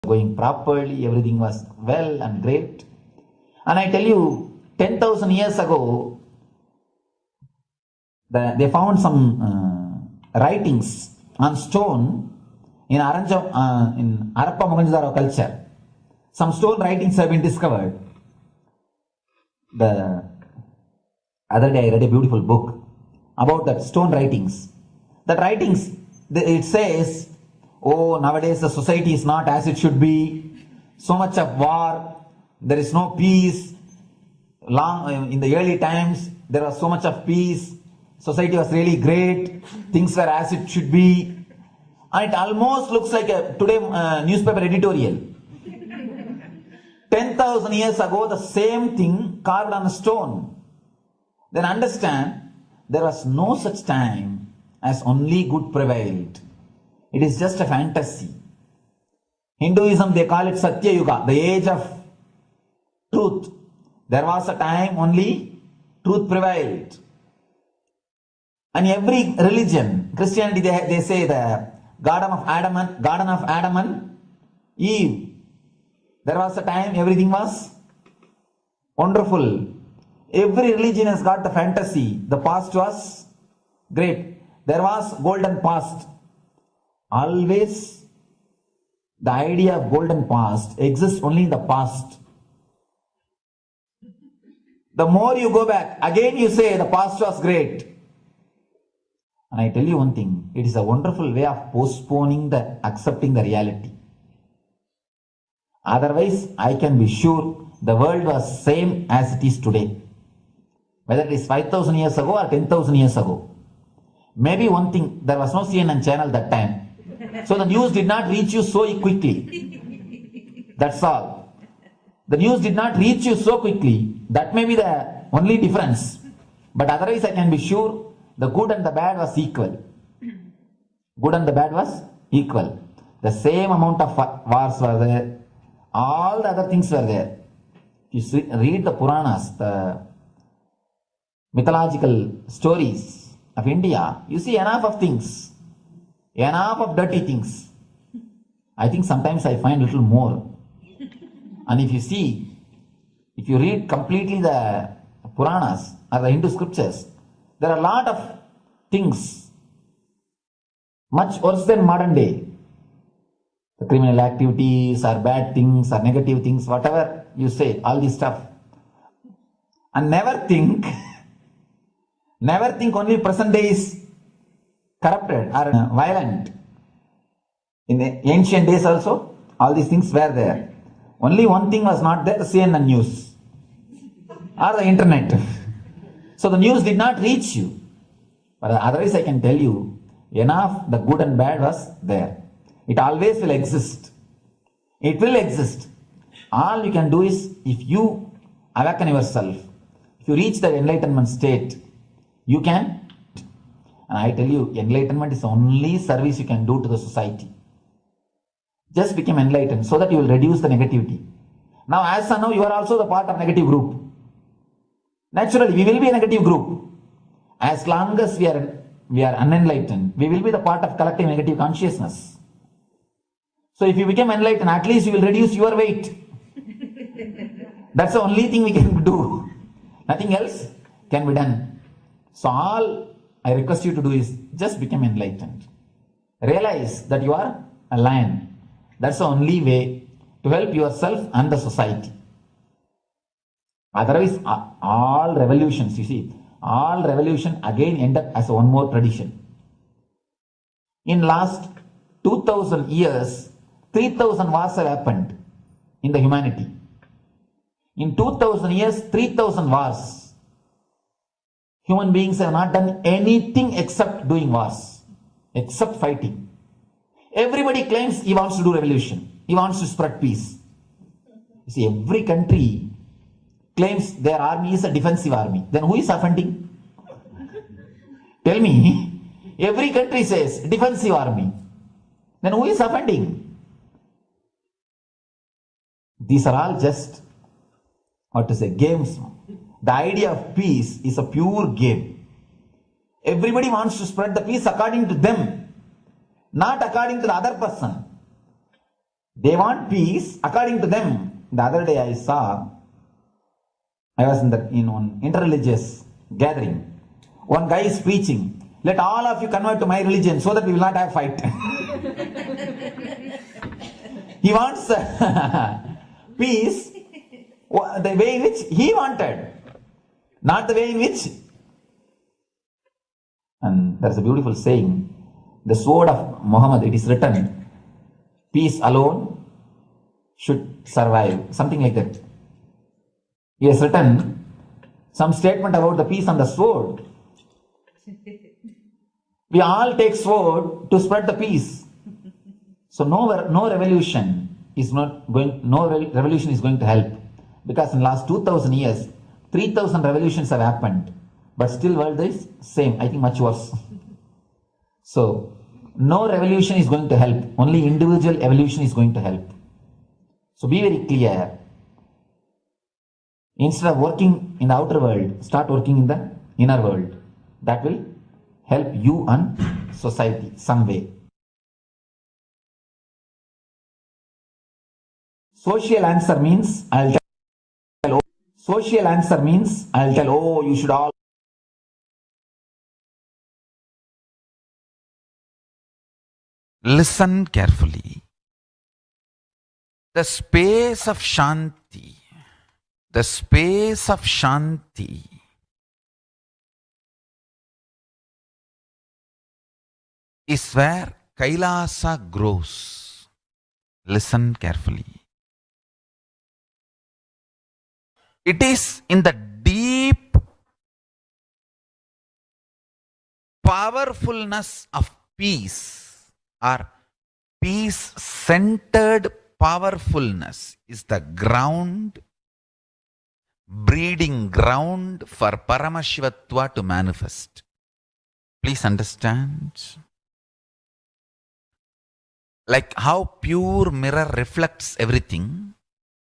going properly, everything was well and great. And I tell you, 10,000 years ago, they found some writings on stone in Harappa Mohenjo-daro culture. Some stone writings have been discovered. The other day I read a beautiful book about that stone writings. That writings, it says, oh, nowadays the society is not as it should be. So much of war, there is no peace. In the early times, there was so much of peace. Society was really great. Things were as it should be. And it almost looks like a today newspaper editorial. 10,000 years ago, the same thing carved on a stone. Then understand, there was no such time as only good prevailed. It is just a fantasy. Hinduism, they call it Satya Yuga, the age of truth. There was a time only truth prevailed. And every religion, Christianity, they say the Garden of Adam and Eve. There was a time everything was wonderful. Every religion has got the fantasy. The past was great. There was golden past. Always the idea of golden past exists only in the past. The more you go back, again you say the past was great. And I tell you one thing, it is a wonderful way of postponing accepting the reality. Otherwise, I can be sure the world was same as it is today. Whether it is 5,000 years ago or 10,000 years ago. Maybe one thing, there was no CNN channel that time. So the news did not reach you so quickly. That's all. The news did not reach you so quickly. That may be the only difference. But otherwise, I can be sure the good and the bad was equal. Good and the bad was equal. The same amount of wars were there. All the other things were there. You read the Puranas, the mythological stories of India, you see enough of things. Enough of dirty things. I think sometimes I find a little more. And if you read completely the Puranas or the Hindu scriptures, there are a lot of things much worse than modern day. The criminal activities or bad things or negative things, whatever you say, all this stuff. And never think only present day is corrupted or violent. In the ancient days also, all these things were there. Only one thing was not there, the CNN news or the internet. So the news did not reach you. But otherwise I can tell you, enough the good and bad was there. It always will exist. It will exist. All you can do is, if you awaken yourself, if you reach the enlightenment state, you can. And I tell you, enlightenment is the only service you can do to the society. Just become enlightened so that you will reduce the negativity. Now, as of now, you are also the part of negative group. Naturally, we will be a negative group. As long as we are unenlightened, we will be the part of collective negative consciousness. So if you become enlightened, at least you will reduce your weight. That's the only thing we can do. Nothing else can be done. So all I request you to do is just become enlightened. Realize that you are a lion. That's the only way to help yourself and the society. Otherwise, all revolutions, you see, all revolution again end up as one more tradition. In last 2000 years, 3000 wars have happened in the humanity. In 2000 years, 3000 wars. Human beings have not done anything except doing wars, except fighting. Everybody claims he wants to do revolution. He wants to spread peace. You see, every country claims their army is a defensive army. Then who is offending? Tell me. Every country says defensive army. Then who is offending? These are all just, games. The idea of peace is a pure game. Everybody wants to spread the peace according to them, not according to the other person. They want peace according to them. The other day I was in one interreligious gathering. One guy is preaching, let all of you convert to my religion so that we will not have fight. He wants peace the way in which he wanted, not the way in which. And there's a beautiful saying, the sword of Muhammad, it is written, peace alone should survive, something like that. He has written some statement about the peace on the sword. We all take sword to spread the peace. So no revolution is going to help, because in the last 2000 years 3000 revolutions have happened, but still world is same, I think much worse. So no revolution is going to help, only individual evolution is going to help. So be very clear. Instead of working in the outer world, start working in the inner world. That will help you and society some way. Social answer means I'll tell, oh, you should all. Listen carefully. The space of Shanti is where Kailasa grows. Listen carefully. It is in the deep powerfulness of peace, or peace-centered powerfulness is the ground, breeding ground for Paramashivatva to manifest. Please understand. Like how pure mirror reflects everything,